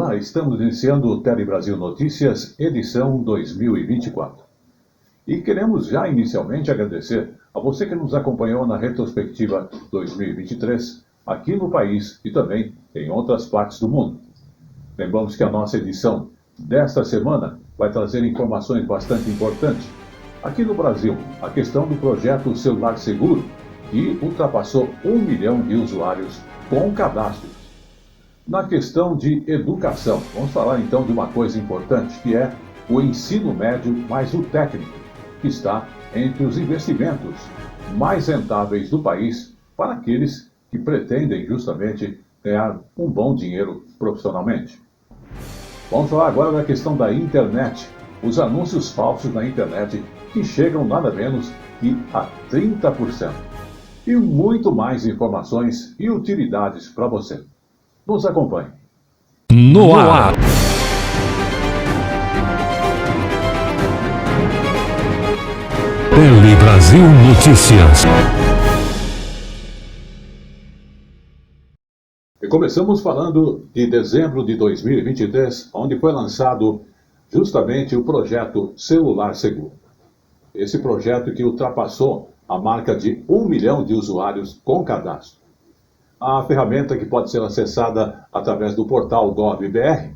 Olá, estamos iniciando o Tele Brasil Notícias, edição 2024. E queremos já inicialmente agradecer a você que nos acompanhou na retrospectiva 2023, aqui no país e também em outras partes do mundo. Lembramos que a nossa edição desta semana vai trazer informações bastante importantes. Aqui no Brasil, a questão do projeto Celular Seguro, que ultrapassou 1 milhão de usuários com cadastros. Na questão de educação, vamos falar então de uma coisa importante, que é o ensino médio mais o técnico, que está entre os investimentos mais rentáveis do país para aqueles que pretendem justamente ganhar um bom dinheiro profissionalmente. Vamos falar agora da questão da internet, os anúncios falsos na internet que chegam nada menos que a 30%. E muito mais informações e utilidades para você. Nos acompanhe. No ar. Tele Brasil Notícias. E começamos falando de dezembro de 2023, onde foi lançado justamente o projeto Celular Seguro. Esse projeto que ultrapassou a marca de 1 milhão de usuários com cadastro. A ferramenta que pode ser acessada através do portal Gov.br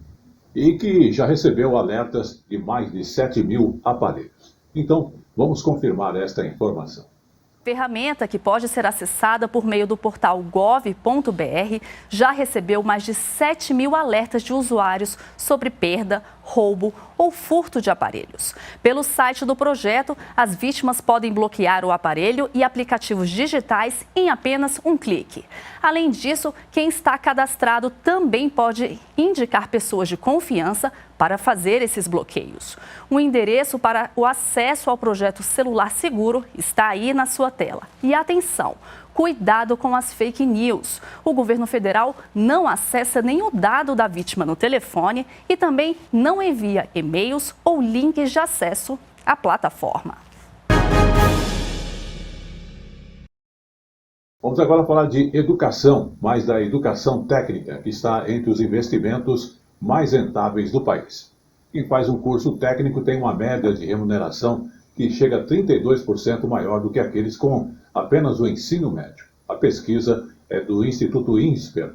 e que já recebeu alertas de mais de 7 mil aparelhos. Então, vamos confirmar esta informação. Ferramenta que pode ser acessada por meio do portal gov.br já recebeu mais de 7 mil alertas de usuários sobre perda, roubo ou furto de aparelhos. Pelo site do projeto, as vítimas podem bloquear o aparelho e aplicativos digitais em apenas um clique. Além disso, quem está cadastrado também pode indicar pessoas de confiança para fazer esses bloqueios. O endereço para o acesso ao projeto Celular Seguro está aí na sua tela. E atenção! Cuidado com as fake news. O governo federal não acessa nenhum dado da vítima no telefone e também não envia e-mails ou links de acesso à plataforma. Vamos agora falar de educação, mas da educação técnica, que está entre os investimentos mais rentáveis do país. Quem faz um curso técnico tem uma média de remuneração que chega a 32% maior do que aqueles com apenas o ensino médio. A pesquisa é do Instituto INSPER,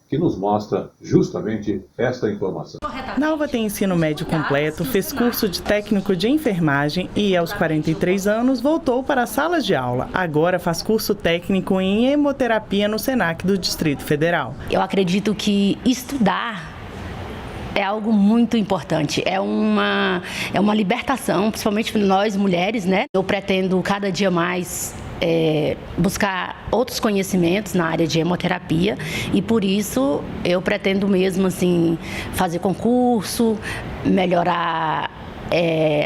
que nos mostra justamente esta informação. Nalva tem ensino médio completo, fez curso de técnico de enfermagem e, aos 43 anos, voltou para as salas de aula. Agora faz curso técnico em hemoterapia no SENAC do Distrito Federal. Eu acredito que estudar é algo muito importante, é uma libertação, principalmente para nós mulheres, né? Eu pretendo cada dia mais buscar outros conhecimentos na área de hemoterapia e por isso eu pretendo mesmo assim fazer concurso, melhorar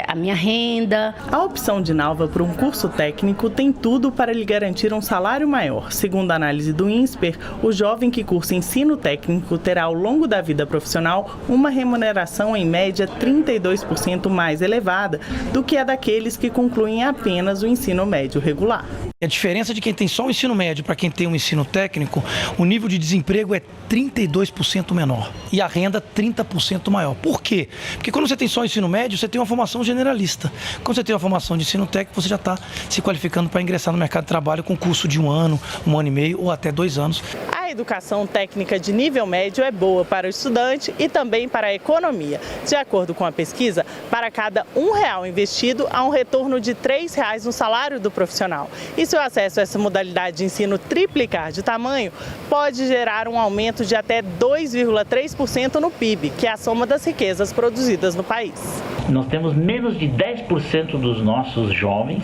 a minha renda. A opção de Nalva por um curso técnico tem tudo para lhe garantir um salário maior. Segundo a análise do INSPER, o jovem que cursa ensino técnico terá ao longo da vida profissional uma remuneração em média 32% mais elevada do que a daqueles que concluem apenas o ensino médio regular. A diferença de quem tem só o ensino médio para quem tem um ensino técnico, o nível de desemprego é 32% menor e a renda 30% maior. Por quê? Porque quando você tem só o ensino médio, você tem uma formação generalista. Quando você tem uma formação de ensino técnico, você já está se qualificando para ingressar no mercado de trabalho com curso de 1 ano, 1 ano e meio ou até 2 anos. A educação técnica de nível médio é boa para o estudante e também para a economia. De acordo com a pesquisa, para cada R$1 investido, há um retorno de R$3 no salário do profissional. E se o acesso a essa modalidade de ensino triplicar de tamanho, pode gerar um aumento de até 2,3% no PIB, que é a soma das riquezas produzidas no país. Nós temos menos de 10% dos nossos jovens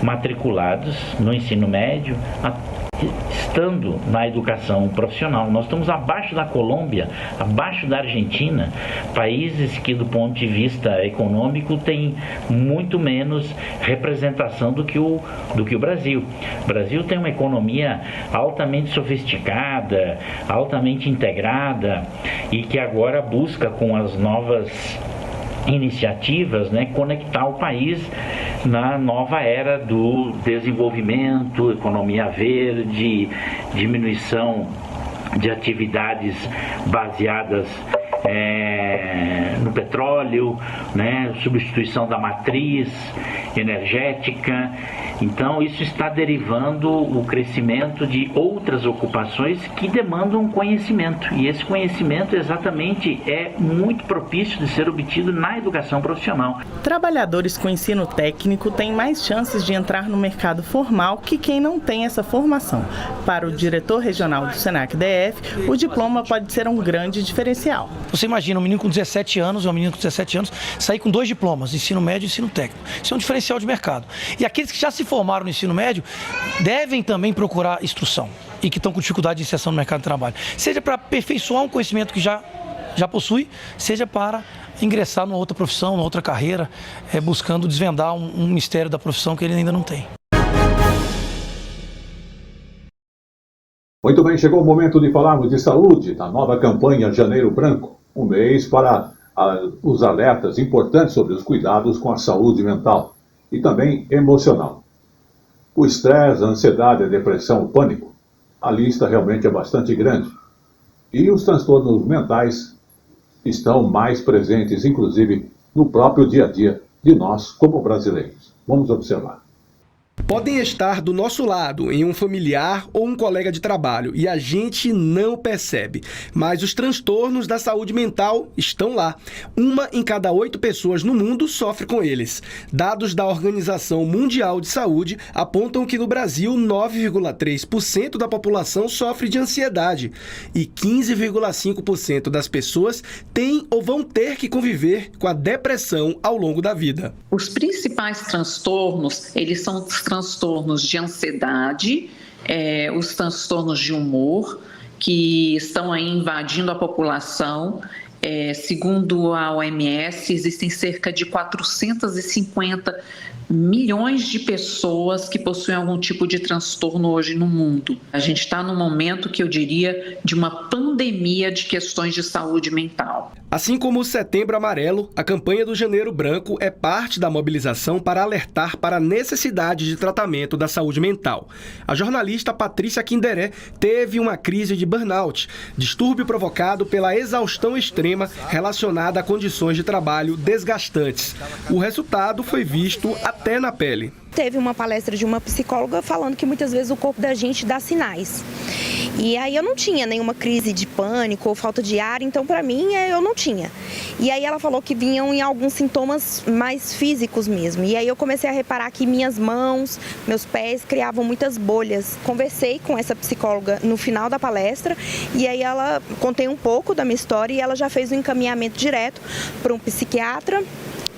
matriculados no ensino médio, estando na educação profissional. Nós estamos abaixo da Colômbia, abaixo da Argentina, países que do ponto de vista econômico têm muito menos representação do que o Brasil. O Brasil tem uma economia altamente sofisticada, altamente integrada e que agora busca com as novas iniciativas, conectar o país na nova era do desenvolvimento, economia verde, diminuição de atividades baseadas no petróleo, né, substituição da matriz energética. Então isso está derivando o crescimento de outras ocupações que demandam conhecimento, e esse conhecimento exatamente é muito propício de ser obtido na educação profissional. Trabalhadores com ensino técnico têm mais chances de entrar no mercado formal que quem não tem essa formação. Para o diretor regional do SENAC-DF, o diploma pode ser um grande diferencial. Você imagina um menino com 17 anos ou uma menina com 17 anos sair com 2 diplomas, ensino médio e ensino técnico. Isso é um diferencial de mercado. E aqueles que já se formaram no ensino médio devem também procurar instrução e que estão com dificuldade de inserção no mercado de trabalho. Seja para aperfeiçoar um conhecimento que já possui, seja para ingressar numa outra profissão, numa outra carreira, buscando desvendar um mistério da profissão que ele ainda não tem. Muito bem, chegou o momento de falarmos de saúde, da nova campanha Janeiro Branco, um mês para os alertas importantes sobre os cuidados com a saúde mental e também emocional. O estresse, a ansiedade, a depressão, o pânico, a lista realmente é bastante grande. E os transtornos mentais estão mais presentes, inclusive, no próprio dia a dia de nós como brasileiros. Vamos observar. Podem estar do nosso lado, em um familiar ou um colega de trabalho, e a gente não percebe. Mas os transtornos da saúde mental estão lá. 1 em cada 8 pessoas no mundo sofre com eles. Dados da Organização Mundial de Saúde apontam que no Brasil 9,3% da população sofre de ansiedade e 15,5% das pessoas têm ou vão ter que conviver com a depressão ao longo da vida. Os principais transtornos, eles são os transtornos de ansiedade, os transtornos de humor, que estão aí invadindo a população. Segundo a OMS, existem cerca de 450 milhões de pessoas que possuem algum tipo de transtorno hoje no mundo. A gente está num momento que eu diria de uma pandemia de questões de saúde mental. Assim como o Setembro Amarelo, a campanha do Janeiro Branco é parte da mobilização para alertar para a necessidade de tratamento da saúde mental. A jornalista Patrícia Kinderé teve uma crise de burnout, distúrbio provocado pela exaustão extrema relacionada a condições de trabalho desgastantes. O resultado foi visto até na pele. Teve uma palestra de uma psicóloga falando que muitas vezes o corpo da gente dá sinais. E aí eu não tinha nenhuma crise de pânico ou falta de ar, então para mim eu não tinha. E aí ela falou que vinham em alguns sintomas mais físicos mesmo. E aí eu comecei a reparar que minhas mãos, meus pés criavam muitas bolhas. Conversei com essa psicóloga no final da palestra e aí ela contei um pouco da minha história e ela já fez um encaminhamento direto para um psiquiatra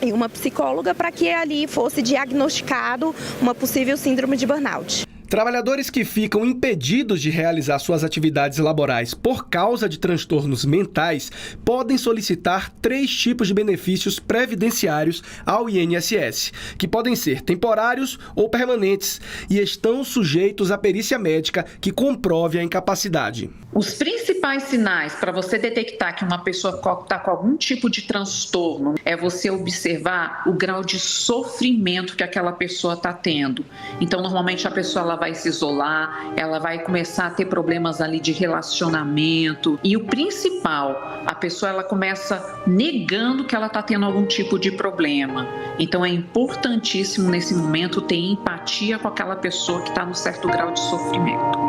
e uma psicóloga para que ali fosse diagnosticado uma possível síndrome de burnout. Trabalhadores que ficam impedidos de realizar suas atividades laborais por causa de transtornos mentais podem solicitar 3 tipos de benefícios previdenciários ao INSS, que podem ser temporários ou permanentes e estão sujeitos à perícia médica que comprove a incapacidade. Os principais sinais para você detectar que uma pessoa está com algum tipo de transtorno é você observar o grau de sofrimento que aquela pessoa está tendo. Então, normalmente a pessoa ela vai se isolar, ela vai começar a ter problemas ali de relacionamento e o principal, a pessoa ela começa negando que ela está tendo algum tipo de problema. Então é importantíssimo nesse momento ter empatia com aquela pessoa que está num certo grau de sofrimento.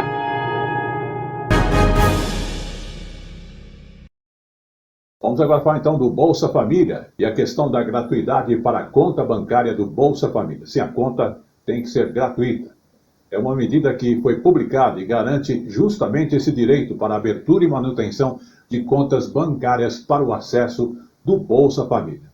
Vamos agora falar então do Bolsa Família e a questão da gratuidade para a conta bancária do Bolsa Família. Sim, a conta tem que ser gratuita. É uma medida que foi publicada e garante justamente esse direito para a abertura e manutenção de contas bancárias para o acesso do Bolsa Família.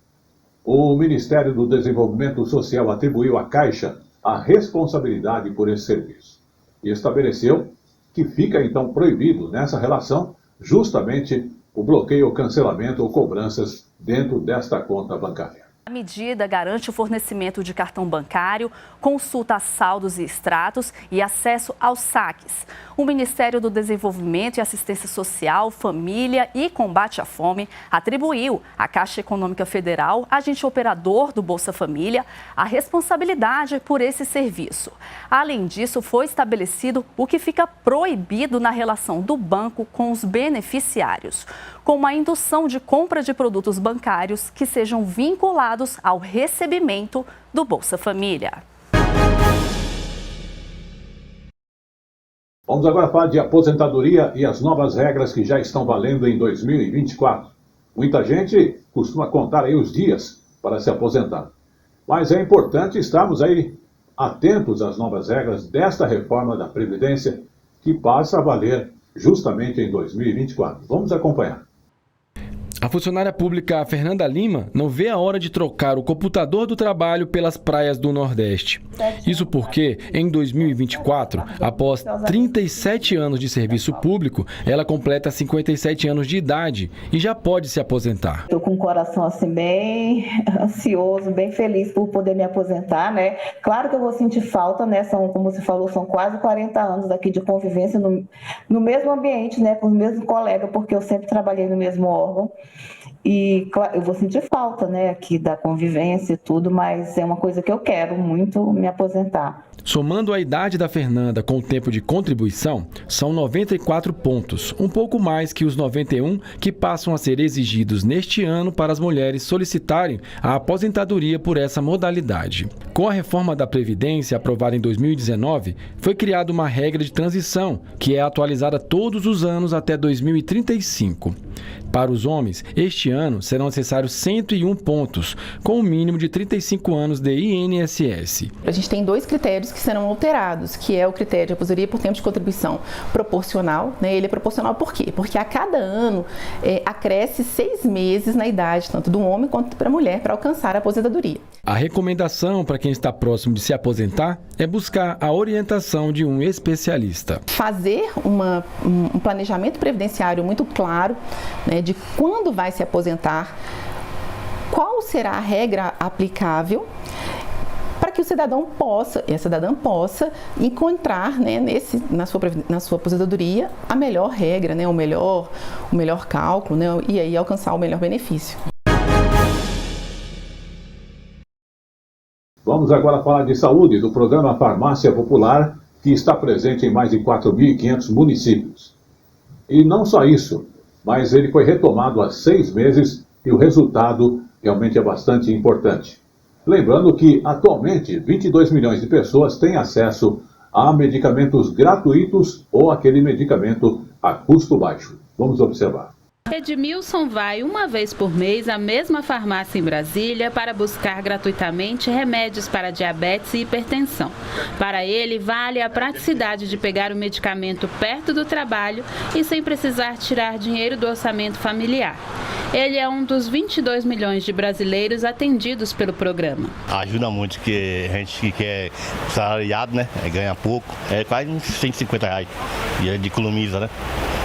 O Ministério do Desenvolvimento Social atribuiu à Caixa a responsabilidade por esse serviço e estabeleceu que fica então proibido nessa relação justamente o bloqueio, cancelamento ou cobranças dentro desta conta bancária. A medida garante o fornecimento de cartão bancário, consulta a saldos e extratos e acesso aos saques. O Ministério do Desenvolvimento e Assistência Social, Família e Combate à Fome atribuiu à Caixa Econômica Federal, agente operador do Bolsa Família, a responsabilidade por esse serviço. Além disso, foi estabelecido o que fica proibido na relação do banco com os beneficiários, como a indução de compra de produtos bancários que sejam vinculados ao recebimento do Bolsa Família. Vamos agora falar de aposentadoria e as novas regras que já estão valendo em 2024. Muita gente costuma contar aí os dias para se aposentar. Mas é importante estarmos aí atentos às novas regras desta reforma da Previdência que passa a valer justamente em 2024. Vamos acompanhar. A funcionária pública Fernanda Lima não vê a hora de trocar o computador do trabalho pelas praias do Nordeste. Isso porque, em 2024, após 37 anos de serviço público, ela completa 57 anos de idade e já pode se aposentar. Estou com o coração assim bem ansioso, bem feliz por poder me aposentar, né? Claro que eu vou sentir falta, né? Como você falou, são quase 40 anos aqui de convivência no mesmo ambiente, né? Com os mesmos colegas, porque eu sempre trabalhei no mesmo órgão. E claro, eu vou sentir falta, né, aqui da convivência e tudo, mas é uma coisa que eu quero muito me aposentar. Somando a idade da Fernanda com o tempo de contribuição, são 94 pontos, um pouco mais que os 91 que passam a ser exigidos neste ano para as mulheres solicitarem a aposentadoria por essa modalidade. Com a reforma da Previdência aprovada em 2019, foi criada uma regra de transição, que é atualizada todos os anos até 2035. Para os homens, este ano serão necessários 101 pontos, com um mínimo de 35 anos de INSS. A gente tem dois critérios que serão alterados, que é o critério de aposentadoria por tempo de contribuição proporcional, né? Ele é proporcional por quê? Porque a cada ano acresce 6 meses na idade, tanto do homem quanto da mulher, para alcançar a aposentadoria. A recomendação para quem está próximo de se aposentar é buscar a orientação de um especialista. Fazer um planejamento previdenciário muito claro, né, de quando vai se aposentar, qual será a regra aplicável, para que o cidadão possa, e a cidadã possa encontrar, né, na sua aposentadoria a melhor regra, né, o melhor cálculo, né, e aí alcançar o melhor benefício. Vamos agora falar de saúde, do programa Farmácia Popular, que está presente em mais de 4.500 municípios. E não só isso, mas ele foi retomado há 6 meses e o resultado realmente é bastante importante. Lembrando que, atualmente, 22 milhões de pessoas têm acesso a medicamentos gratuitos ou aquele medicamento a custo baixo. Vamos observar. Edmilson vai uma vez por mês à mesma farmácia em Brasília para buscar gratuitamente remédios para diabetes e hipertensão. Para ele, vale a praticidade de pegar o medicamento perto do trabalho e sem precisar tirar dinheiro do orçamento familiar. Ele é um dos 22 milhões de brasileiros atendidos pelo programa. Ajuda muito, porque a gente que é salariado, né, ganha pouco, é quase uns R$150 e ele economiza, né,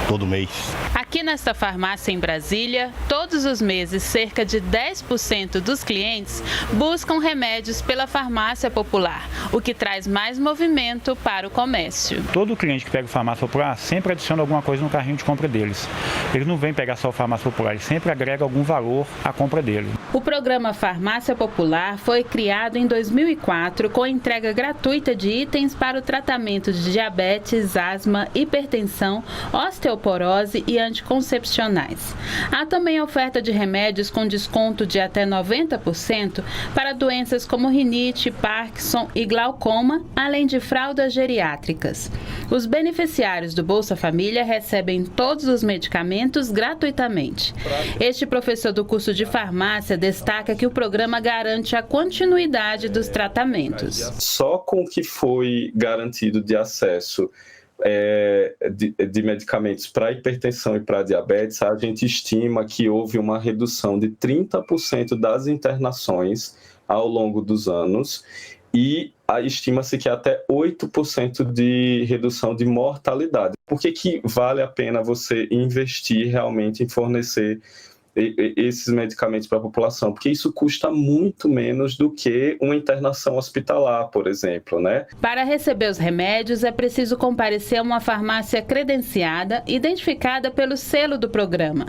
todo mês. Aqui nesta farmácia em Brasília, todos os meses, cerca de 10% dos clientes buscam remédios pela farmácia popular, o que traz mais movimento para o comércio. Todo cliente que pega farmácia popular sempre adiciona alguma coisa no carrinho de compra deles. Eles não vêm pegar só a farmácia popular, eles sempre agregam algum valor à compra dele. O programa Farmácia Popular foi criado em 2004 com entrega gratuita de itens para o tratamento de diabetes, asma, hipertensão, osteoporose e anticoncepcionais. Há também oferta de remédios com desconto de até 90% para doenças como rinite, Parkinson e glaucoma, além de fraldas geriátricas. Os beneficiários do Bolsa Família recebem todos os medicamentos gratuitamente. Este professor do curso de farmácia destaca que o programa garante a continuidade dos tratamentos. Só com o que foi garantido de acesso de medicamentos para hipertensão e para diabetes, a gente estima que houve uma redução de 30% das internações ao longo dos anos e estima-se que até 8% de redução de mortalidade. Por que vale a pena você investir realmente em fornecer esses medicamentos para a população, porque isso custa muito menos do que uma internação hospitalar, por exemplo, né? Para receber os remédios, é preciso comparecer a uma farmácia credenciada, identificada pelo selo do programa,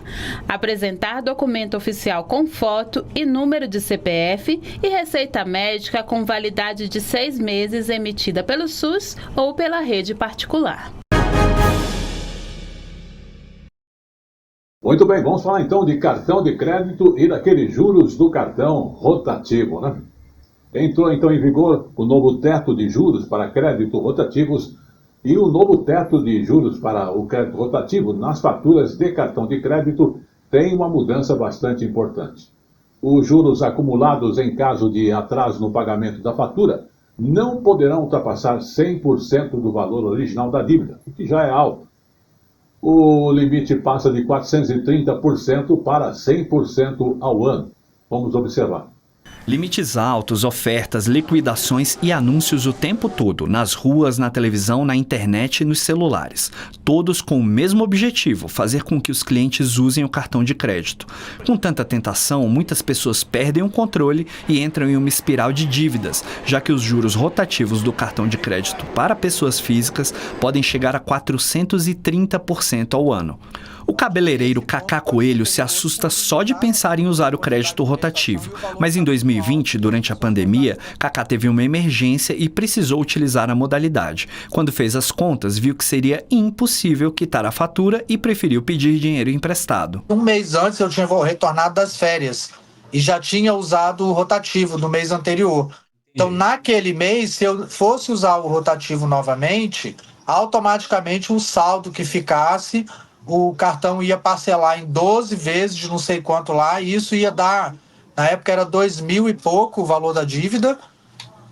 apresentar documento oficial com foto e número de CPF e receita médica com validade de 6 meses emitida pelo SUS ou pela rede particular. Muito bem, vamos falar então de cartão de crédito e daqueles juros do cartão rotativo, né? Entrou então em vigor o novo teto de juros para crédito rotativos e o novo teto de juros para o crédito rotativo nas faturas de cartão de crédito tem uma mudança bastante importante. Os juros acumulados em caso de atraso no pagamento da fatura não poderão ultrapassar 100% do valor original da dívida, o que já é alto. O limite passa de 430% para 100% ao ano. Vamos observar. Limites altos, ofertas, liquidações e anúncios o tempo todo, nas ruas, na televisão, na internet e nos celulares. Todos com o mesmo objetivo, fazer com que os clientes usem o cartão de crédito. Com tanta tentação, muitas pessoas perdem o controle e entram em uma espiral de dívidas, já que os juros rotativos do cartão de crédito para pessoas físicas podem chegar a 430% ao ano. O cabeleireiro Cacá Coelho se assusta só de pensar em usar o crédito rotativo, mas em 2020, durante a pandemia, Cacá teve uma emergência e precisou utilizar a modalidade. Quando fez as contas, viu que seria impossível quitar a fatura e preferiu pedir dinheiro emprestado. Um mês antes eu tinha retornado das férias e já tinha usado o rotativo no mês anterior. Então, naquele mês, se eu fosse usar o rotativo novamente, automaticamente o saldo que ficasse, o cartão ia parcelar em 12 vezes de não sei quanto lá, e isso ia dar, na época era 2.000 e pouco o valor da dívida,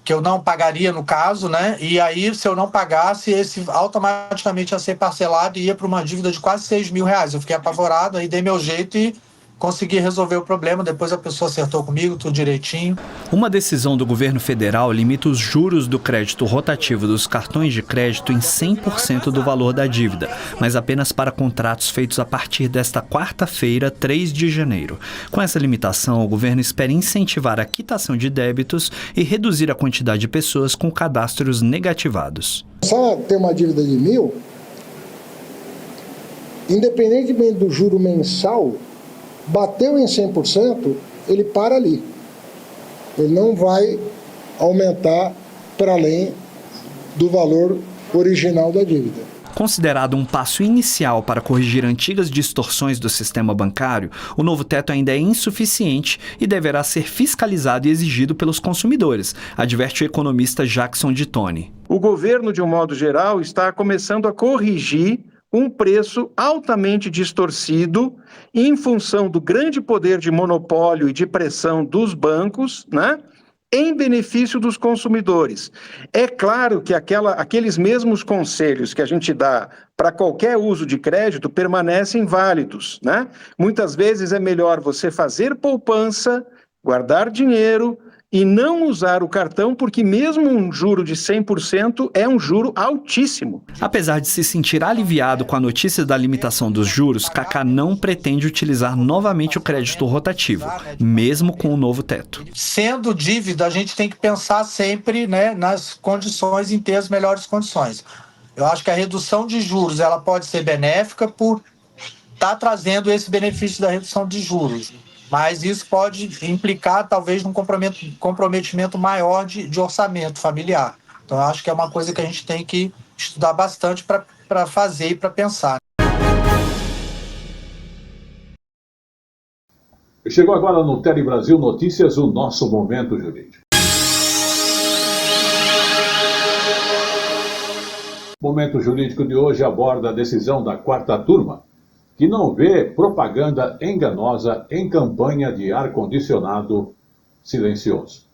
que eu não pagaria no caso, né? E aí, se eu não pagasse, esse automaticamente ia ser parcelado e ia para uma dívida de quase R$6.000. Eu fiquei apavorado, aí dei meu jeito e consegui resolver o problema. Depois a pessoa acertou comigo, tudo direitinho. Uma decisão do governo federal limita os juros do crédito rotativo dos cartões de crédito em 100% do valor da dívida, mas apenas para contratos feitos a partir desta quarta-feira, 3 de janeiro. Com essa limitação, o governo espera incentivar a quitação de débitos e reduzir a quantidade de pessoas com cadastros negativados. Só ter uma dívida de 1.000, independentemente do juro mensal, bateu em 100%, ele para ali. Ele não vai aumentar para além do valor original da dívida. Considerado um passo inicial para corrigir antigas distorções do sistema bancário, o novo teto ainda é insuficiente e deverá ser fiscalizado e exigido pelos consumidores, adverte o economista Jackson de Tone. O governo, de um modo geral, está começando a corrigir um preço altamente distorcido em função do grande poder de monopólio e de pressão dos bancos, né, em benefício dos consumidores. É claro que aqueles mesmos conselhos que a gente dá para qualquer uso de crédito permanecem válidos, né? Muitas vezes é melhor você fazer poupança, guardar dinheiro e não usar o cartão, porque mesmo um juro de 100% é um juro altíssimo. Apesar de se sentir aliviado com a notícia da limitação dos juros, Cacá não pretende utilizar novamente o crédito rotativo, mesmo com o novo teto. Sendo dívida, a gente tem que pensar sempre, né, nas condições, em ter as melhores condições. Eu acho que a redução de juros ela pode ser benéfica por estar trazendo esse benefício da redução de juros. Mas isso pode implicar, talvez, num comprometimento maior de orçamento familiar. Então, eu acho que é uma coisa que a gente tem que estudar bastante para fazer e para pensar. Chegou agora no Tele Brasil Notícias, o nosso momento jurídico. O momento jurídico de hoje aborda a decisão da 4ª turma, que não vê propaganda enganosa em campanha de ar-condicionado silencioso.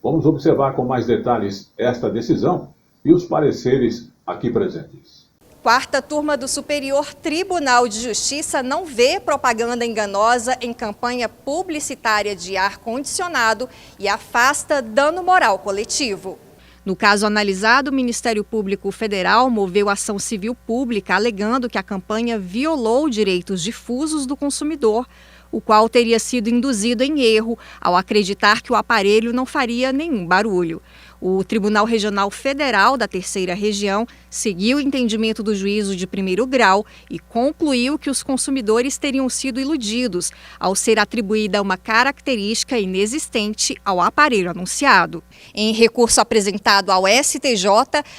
Vamos observar com mais detalhes esta decisão e os pareceres aqui presentes. 4ª turma do Superior Tribunal de Justiça não vê propaganda enganosa em campanha publicitária de ar-condicionado e afasta dano moral coletivo. No caso analisado, o Ministério Público Federal moveu ação civil pública alegando que a campanha violou direitos difusos do consumidor, o qual teria sido induzido em erro ao acreditar que o aparelho não faria nenhum barulho. O Tribunal Regional Federal da Terceira Região seguiu o entendimento do juízo de primeiro grau e concluiu que os consumidores teriam sido iludidos ao ser atribuída uma característica inexistente ao aparelho anunciado. Em recurso apresentado ao STJ,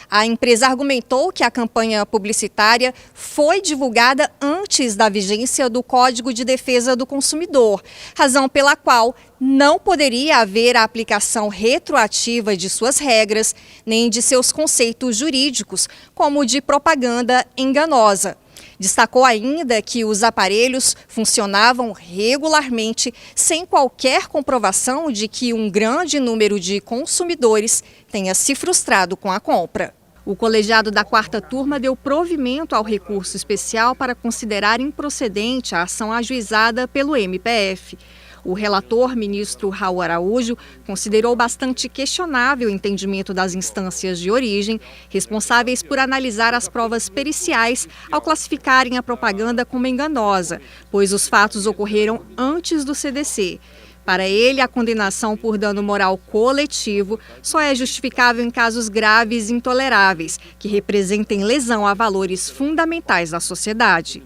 a empresa argumentou que a campanha publicitária foi divulgada antes da vigência do Código de Defesa do Consumidor, razão pela qual não poderia haver a aplicação retroativa de suas regras, nem de seus conceitos jurídicos, como de propaganda enganosa. Destacou ainda que os aparelhos funcionavam regularmente, sem qualquer comprovação de que um grande número de consumidores tenha se frustrado com a compra. O colegiado da 4ª turma deu provimento ao recurso especial para considerar improcedente a ação ajuizada pelo MPF. O relator, ministro Raul Araújo, considerou bastante questionável o entendimento das instâncias de origem, responsáveis por analisar as provas periciais ao classificarem a propaganda como enganosa, pois os fatos ocorreram antes do CDC. Para ele, a condenação por dano moral coletivo só é justificável em casos graves e intoleráveis, que representem lesão a valores fundamentais da sociedade.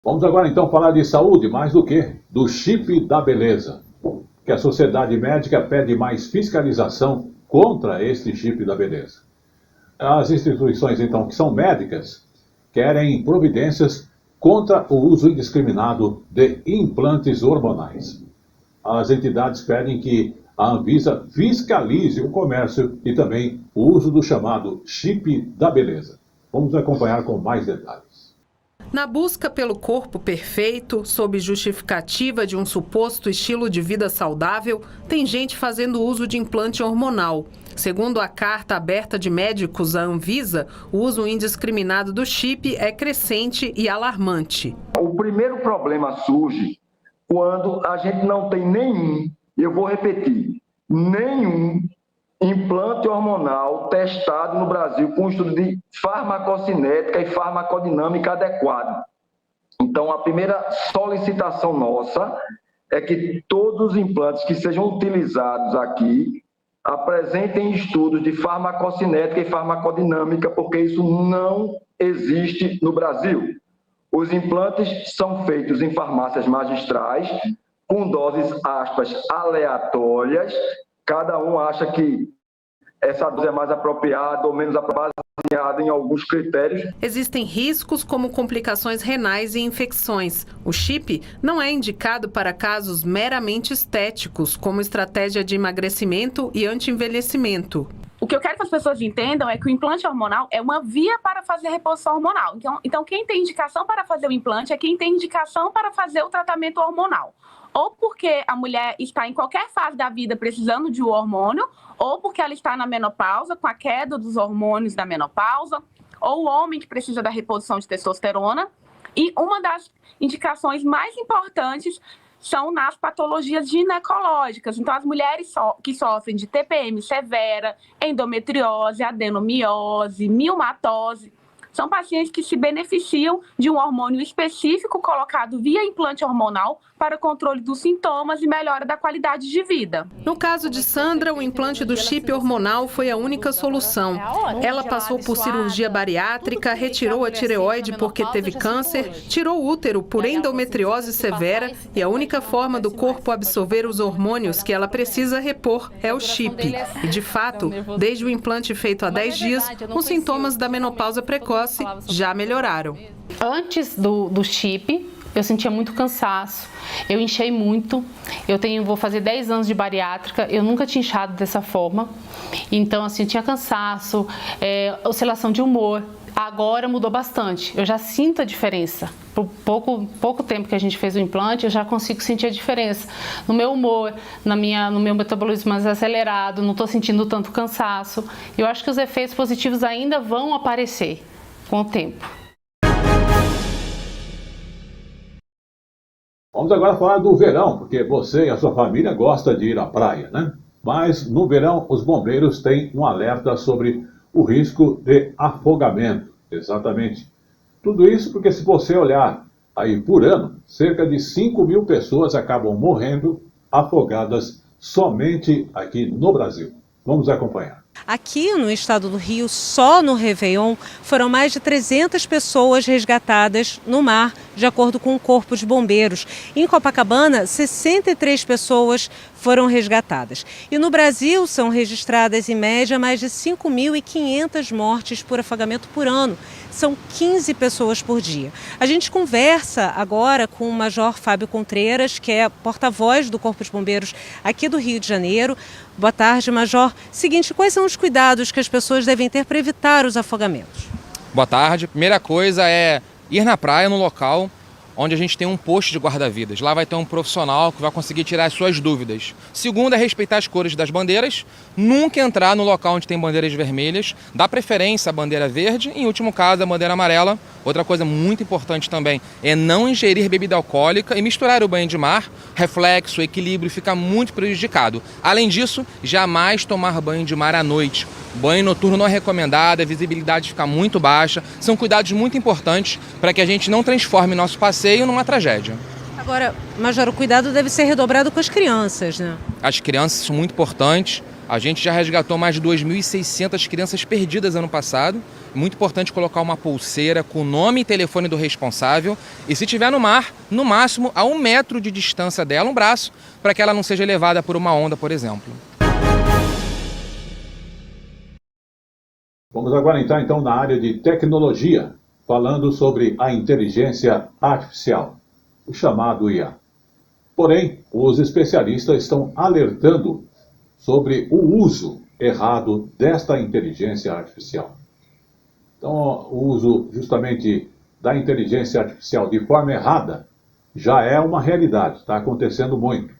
Vamos agora então falar de saúde, mais do que do chip da beleza. Que a sociedade médica pede mais fiscalização contra este chip da beleza. As instituições então que são médicas querem providências contra o uso indiscriminado de implantes hormonais. As entidades pedem que a Anvisa fiscalize o comércio e também o uso do chamado chip da beleza. Vamos acompanhar com mais detalhes. Na busca pelo corpo perfeito, sob justificativa de um suposto estilo de vida saudável, tem gente fazendo uso de implante hormonal. Segundo a carta aberta de médicos à Anvisa, o uso indiscriminado do chip é crescente e alarmante. O primeiro problema surge quando a gente não tem nenhum, eu vou repetir, nenhum implante hormonal testado no Brasil com estudo de farmacocinética e farmacodinâmica adequado. Então, a primeira solicitação nossa é que todos os implantes que sejam utilizados aqui apresentem estudos de farmacocinética e farmacodinâmica, porque isso não existe no Brasil. Os implantes são feitos em farmácias magistrais, com doses, aspas, aleatórias. Cada um acha que essa dose é mais apropriada ou menos baseada em alguns critérios. Existem riscos como complicações renais e infecções. O chip não é indicado para casos meramente estéticos, como estratégia de emagrecimento e anti-envelhecimento. O que eu quero que as pessoas entendam é que o implante hormonal é uma via para fazer reposição hormonal. Então quem tem indicação para fazer o implante é quem tem indicação para fazer o tratamento hormonal. Ou porque a mulher está em qualquer fase da vida precisando de um hormônio, ou porque ela está na menopausa, com a queda dos hormônios da menopausa, ou o homem que precisa da reposição de testosterona. E uma das indicações mais importantes são nas patologias ginecológicas. Então, as mulheres que sofrem de TPM severa, endometriose, adenomiose, miomatose, são pacientes que se beneficiam de um hormônio específico colocado via implante hormonal para controle dos sintomas e melhora da qualidade de vida. No caso de Sandra, o implante do chip hormonal foi a única solução. Ela passou por cirurgia bariátrica, retirou a tireoide porque teve câncer, tirou o útero por endometriose severa e a única forma do corpo absorver os hormônios que ela precisa repor é o chip. E, de fato, desde o implante feito há 10 dias, os sintomas da menopausa precoce já melhoraram. Antes do chip, eu sentia muito cansaço, eu inchei muito, vou fazer 10 anos de bariátrica, eu nunca tinha inchado dessa forma, então assim, eu tinha cansaço, oscilação de humor. Agora mudou bastante, eu já sinto a diferença. Por pouco tempo que a gente fez o implante, eu já consigo sentir a diferença no meu humor, no meu metabolismo mais acelerado, não estou sentindo tanto cansaço. Eu acho que os efeitos positivos ainda vão aparecer com o tempo. Vamos agora falar do verão, porque você e a sua família gostam de ir à praia, né? Mas no verão os bombeiros têm um alerta sobre o risco de afogamento. Exatamente. Tudo isso porque, se você olhar aí por ano, cerca de 5.000 pessoas acabam morrendo afogadas somente aqui no Brasil. Vamos acompanhar. Aqui no estado do Rio, só no Réveillon, foram mais de 300 pessoas resgatadas no mar, de acordo com o Corpo de Bombeiros. Em Copacabana, 63 pessoas foram resgatadas. E no Brasil, são registradas, em média, mais de 5.500 mortes por afogamento por ano. São 15 pessoas por dia. A gente conversa agora com o Major Fábio Contreiras, que é porta-voz do Corpo de Bombeiros aqui do Rio de Janeiro. Boa tarde, Major. Seguinte, quais são os cuidados que as pessoas devem ter para evitar os afogamentos? Boa tarde. Primeira coisa é ir na praia, no local onde a gente tem um posto de guarda-vidas. Lá vai ter um profissional que vai conseguir tirar as suas dúvidas. Segundo é respeitar as cores das bandeiras, nunca entrar no local onde tem bandeiras vermelhas, dá preferência à bandeira verde e, em último caso, a bandeira amarela. Outra coisa muito importante também é não ingerir bebida alcoólica e misturar o banho de mar. Reflexo, equilíbrio fica muito prejudicado. Além disso, jamais tomar banho de mar à noite. Banho noturno não é recomendado, a visibilidade fica muito baixa. São cuidados muito importantes para que a gente não transforme nosso passeio numa tragédia. Agora, Major, o cuidado deve ser redobrado com as crianças, né? As crianças são muito importantes. A gente já resgatou mais de 2.600 crianças perdidas ano passado. Muito importante colocar uma pulseira com o nome e telefone do responsável. E se estiver no mar, no máximo a 1 metro de distância dela, um braço, para que ela não seja levada por uma onda, por exemplo. Vamos agora entrar então na área de tecnologia, falando sobre a inteligência artificial, o chamado IA. Porém, os especialistas estão alertando sobre o uso errado desta inteligência artificial. Então, o uso justamente da inteligência artificial de forma errada já é uma realidade, está acontecendo muito.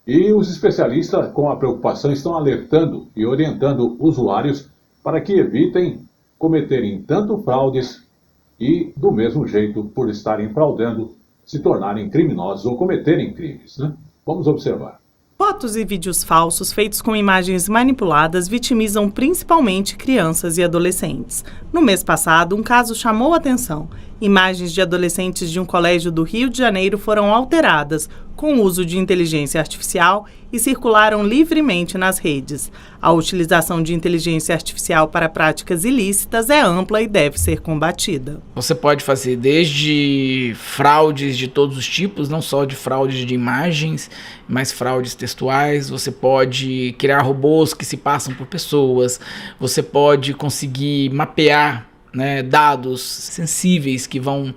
E os especialistas, com a preocupação, estão alertando e orientando usuários para que evitem cometerem tanto fraudes e, do mesmo jeito, por estarem fraudando, se tornarem criminosos ou cometerem crimes, né? Vamos observar. Fotos e vídeos falsos feitos com imagens manipuladas vitimizam principalmente crianças e adolescentes. No mês passado, um caso chamou a atenção. Imagens de adolescentes de um colégio do Rio de Janeiro foram alteradas com o uso de inteligência artificial e circularam livremente nas redes. A utilização de inteligência artificial para práticas ilícitas é ampla e deve ser combatida. Você pode fazer desde fraudes de todos os tipos, não só de fraudes de imagens, mas fraudes textuais. Você pode criar robôs que se passam por pessoas. Você pode conseguir mapear, né, dados sensíveis que vão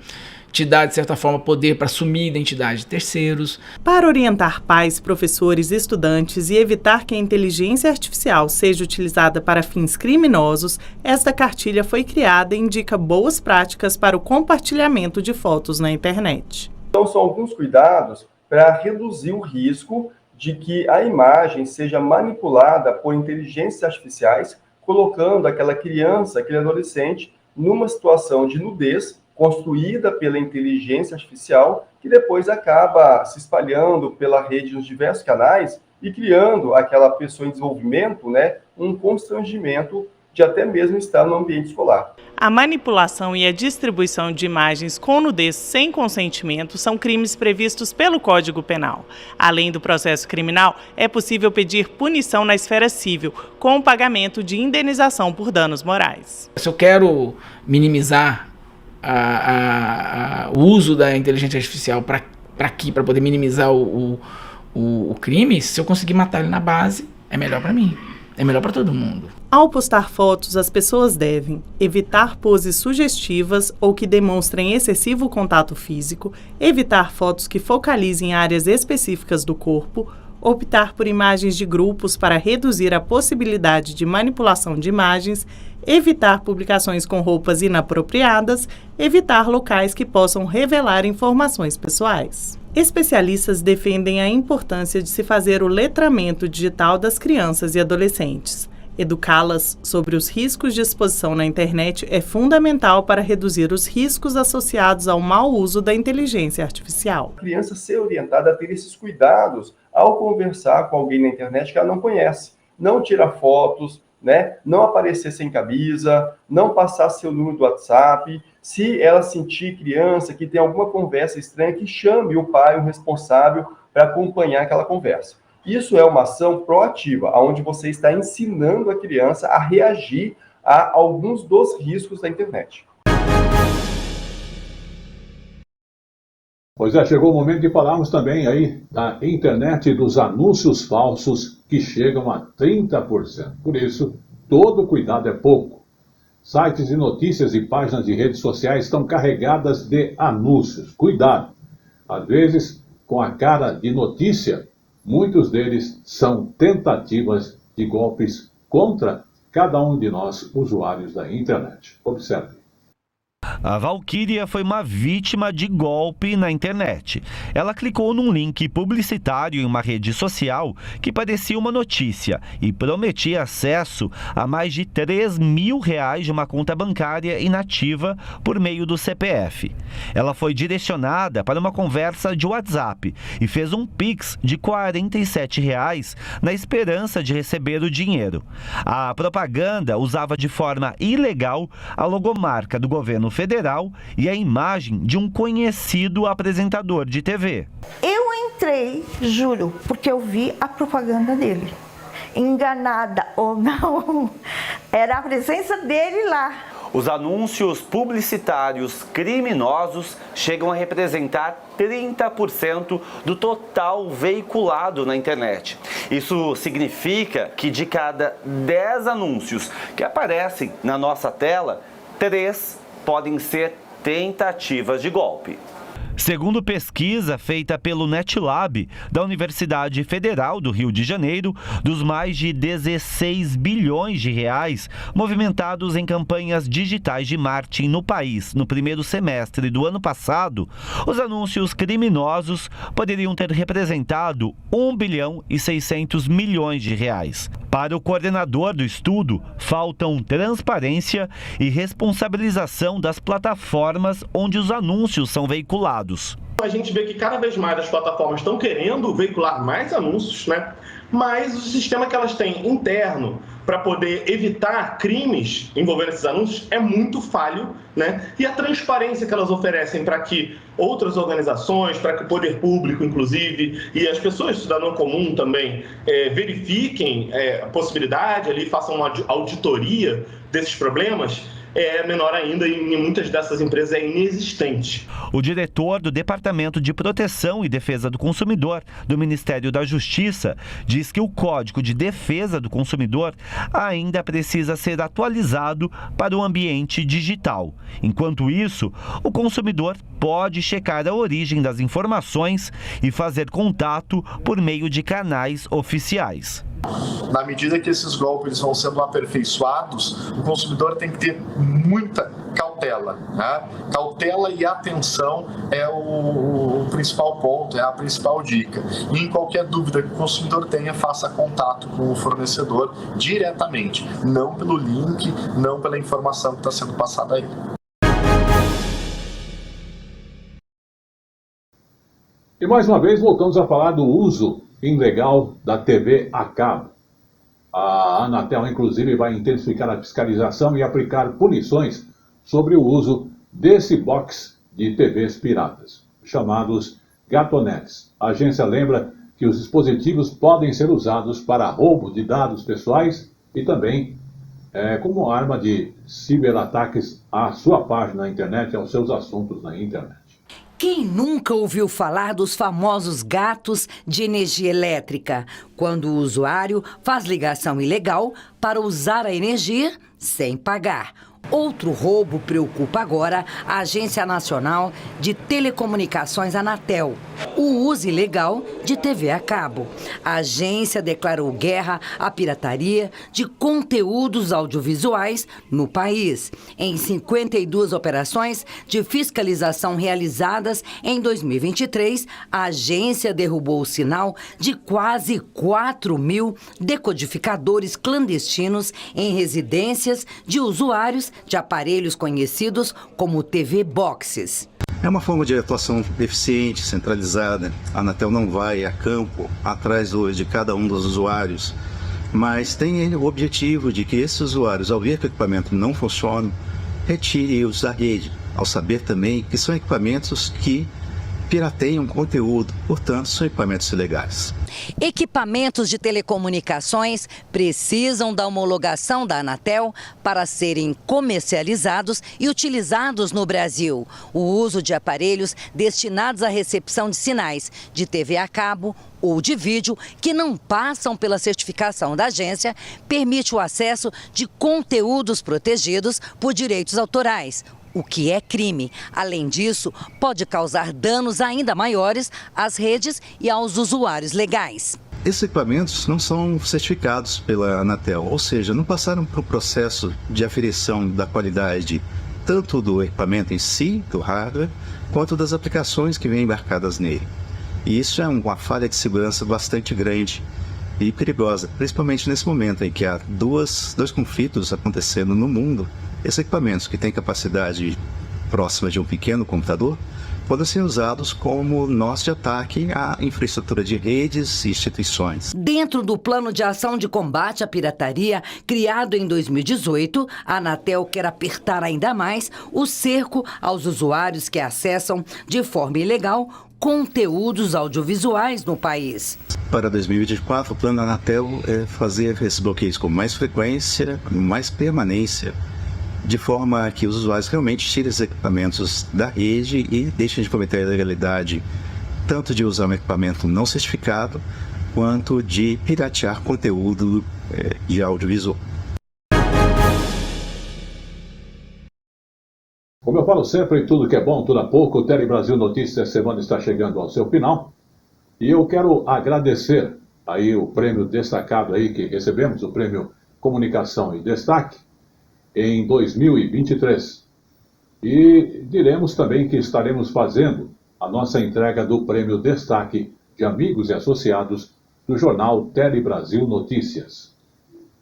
te dar, de certa forma, poder para assumir a identidade de terceiros. Para orientar pais, professores e estudantes e evitar que a inteligência artificial seja utilizada para fins criminosos, esta cartilha foi criada e indica boas práticas para o compartilhamento de fotos na internet. Então, são alguns cuidados para reduzir o risco de que a imagem seja manipulada por inteligências artificiais, colocando aquela criança, aquele adolescente, numa situação de nudez construída pela inteligência artificial, que depois acaba se espalhando pela rede nos diversos canais e criando aquela pessoa em desenvolvimento, né, um constrangimento de até mesmo estar no ambiente escolar. A manipulação e a distribuição de imagens com nudez sem consentimento são crimes previstos pelo Código Penal. Além do processo criminal, é possível pedir punição na esfera civil, com o pagamento de indenização por danos morais. Se eu quero minimizar o uso da inteligência artificial para poder minimizar o crime, se eu conseguir matar ele na base, é melhor para mim. É melhor para todo mundo. Ao postar fotos, as pessoas devem evitar poses sugestivas ou que demonstrem excessivo contato físico, evitar fotos que focalizem áreas específicas do corpo, optar por imagens de grupos para reduzir a possibilidade de manipulação de imagens, evitar publicações com roupas inapropriadas, evitar locais que possam revelar informações pessoais. Especialistas defendem a importância de se fazer o letramento digital das crianças e adolescentes. Educá-las sobre os riscos de exposição na internet é fundamental para reduzir os riscos associados ao mau uso da inteligência artificial. A criança ser orientada a ter esses cuidados ao conversar com alguém na internet que ela não conhece. Não tirar fotos, né? Não aparecer sem camisa, não passar seu número do WhatsApp. Se ela sentir criança que tem alguma conversa estranha, que chame o pai, o responsável, para acompanhar aquela conversa. Isso é uma ação proativa, onde você está ensinando a criança a reagir a alguns dos riscos da internet. Pois é, chegou o momento de falarmos também aí da internet e dos anúncios falsos que chegam a 30%. Por isso, todo cuidado é pouco. Sites de notícias e páginas de redes sociais estão carregadas de anúncios. Cuidado! Às vezes, com a cara de notícia, muitos deles são tentativas de golpes contra cada um de nós, usuários da internet. Observe. A Valquíria foi uma vítima de golpe na internet. Ela clicou num link publicitário em uma rede social que parecia uma notícia e prometia acesso a mais de R$3.000 de uma conta bancária inativa por meio do CPF. Ela foi direcionada para uma conversa de WhatsApp e fez um Pix de R$47 na esperança de receber o dinheiro. A propaganda usava de forma ilegal a logomarca do governo federal e a imagem de um conhecido apresentador de TV. Eu entrei, juro, porque eu vi a propaganda dele. Enganada ou não, era a presença dele lá. Os anúncios publicitários criminosos chegam a representar 30% do total veiculado na internet. Isso significa que de cada 10 anúncios que aparecem na nossa tela, 3 podem ser tentativas de golpe. Segundo pesquisa feita pelo NetLab, da Universidade Federal do Rio de Janeiro, dos mais de 16 bilhões de reais movimentados em campanhas digitais de marketing no país no primeiro semestre do ano passado, os anúncios criminosos poderiam ter representado 1 bilhão e 600 milhões de reais. Para o coordenador do estudo, faltam transparência e responsabilização das plataformas onde os anúncios são veiculados. A gente vê que cada vez mais as plataformas estão querendo veicular mais anúncios, né? Mas o sistema que elas têm interno para poder evitar crimes envolvendo esses anúncios é muito falho, né? E a transparência que elas oferecem para que outras organizações, para que o poder público, inclusive, e as pessoas, cidadão comum também, verifiquem a possibilidade ali, façam uma auditoria desses problemas, é menor ainda e em muitas dessas empresas é inexistente. O diretor do Departamento de Proteção e Defesa do Consumidor do Ministério da Justiça diz que o Código de Defesa do Consumidor ainda precisa ser atualizado para o ambiente digital. Enquanto isso, o consumidor pode checar a origem das informações e fazer contato por meio de canais oficiais. Na medida que esses golpes vão sendo aperfeiçoados, o consumidor tem que ter muita cautela, né? Cautela e atenção é o principal ponto, é a principal dica. E em qualquer dúvida que o consumidor tenha, faça contato com o fornecedor diretamente, não pelo link, não pela informação que está sendo passada a ele. E mais uma vez voltamos a falar do uso ilegal da TV a cabo. A Anatel, inclusive, vai intensificar a fiscalização e aplicar punições sobre o uso desse box de TVs piratas, chamados gatonetes. A agência lembra que os dispositivos podem ser usados para roubo de dados pessoais e também como arma de ciberataques à sua página na internet, aos seus assuntos na internet. Quem nunca ouviu falar dos famosos gatos de energia elétrica, quando o usuário faz ligação ilegal para usar a energia sem pagar? Outro roubo preocupa agora a Agência Nacional de Telecomunicações, Anatel: o uso ilegal de TV a cabo. A agência declarou guerra à pirataria de conteúdos audiovisuais no país, em 52 operações de fiscalização realizadas em 2023, a agência derrubou o sinal de quase 4.000 decodificadores clandestinos em residências de usuários de aparelhos conhecidos como TV Boxes. É uma forma de atuação eficiente, centralizada. A Anatel não vai a campo atrás de cada um dos usuários, mas tem o objetivo de que esses usuários, ao ver que o equipamento não funciona, retire-os da rede. ao saber também que são equipamentos que pirateiam conteúdo, portanto, são equipamentos ilegais. Equipamentos de telecomunicações precisam da homologação da Anatel para serem comercializados e utilizados no Brasil. O uso de aparelhos destinados à recepção de sinais de TV a cabo ou de vídeo que não passam pela certificação da agência permite o acesso de conteúdos protegidos por direitos autorais, o que é crime. Além disso, pode causar danos ainda maiores às redes e aos usuários legais. Esses equipamentos não são certificados pela Anatel, ou seja, não passaram por um processo de aferição da qualidade tanto do equipamento em si, do hardware, quanto das aplicações que vêm embarcadas nele. E isso é uma falha de segurança bastante grande e perigosa, principalmente nesse momento em que há dois conflitos acontecendo no mundo. Esses equipamentos que têm capacidade próxima de um pequeno computador podem ser usados como nós de ataque à infraestrutura de redes e instituições. Dentro do Plano de Ação de Combate à Pirataria, criado em 2018, a Anatel quer apertar ainda mais o cerco aos usuários que acessam de forma ilegal conteúdos audiovisuais no país. Para 2024, o plano da Anatel é fazer esses bloqueios com mais frequência, com mais permanência, de forma que os usuários realmente tirem os equipamentos da rede e deixem de cometer a ilegalidade, tanto de usar um equipamento não certificado, quanto de piratear conteúdo de audiovisual. Como eu falo sempre, tudo que é bom dura pouco. O Tele Brasil Notícias essa semana está chegando ao seu final. E eu quero agradecer aí o prêmio destacado aí que recebemos, o prêmio Comunicação e Destaque, em 2023. E diremos também que estaremos fazendo a nossa entrega do prêmio Destaque de Amigos e Associados do jornal Tele Brasil Notícias.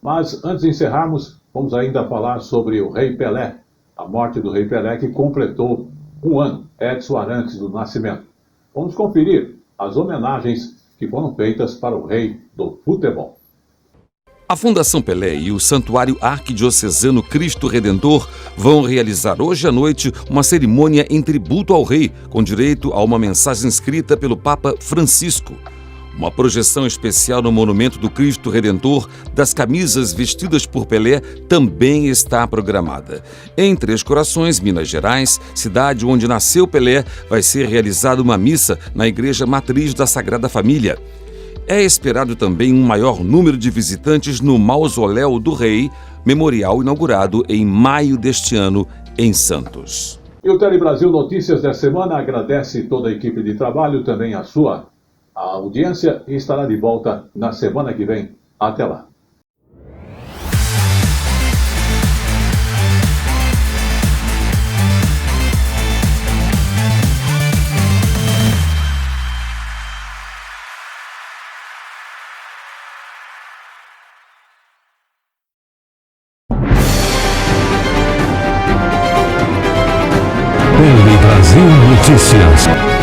Mas antes de encerrarmos, vamos ainda falar sobre o Rei Pelé, a morte do Rei Pelé que completou um ano, Edson Arantes do Nascimento. Vamos conferir as homenagens que foram feitas para o rei do futebol. A Fundação Pelé e o Santuário Arquidiocesano Cristo Redentor vão realizar hoje à noite uma cerimônia em tributo ao rei, com direito a uma mensagem escrita pelo Papa Francisco. Uma projeção especial no Monumento do Cristo Redentor das camisas vestidas por Pelé também está programada. Em Três Corações, Minas Gerais, cidade onde nasceu Pelé, vai ser realizada uma missa na Igreja Matriz da Sagrada Família. É esperado também um maior número de visitantes no Mausoléu do Rei, memorial inaugurado em maio deste ano em Santos. E o Tele Brasil Notícias dessa semana agradece toda a equipe de trabalho, também a audiência, e estará de volta na semana que vem. Até lá. Tele Brasil Notícias.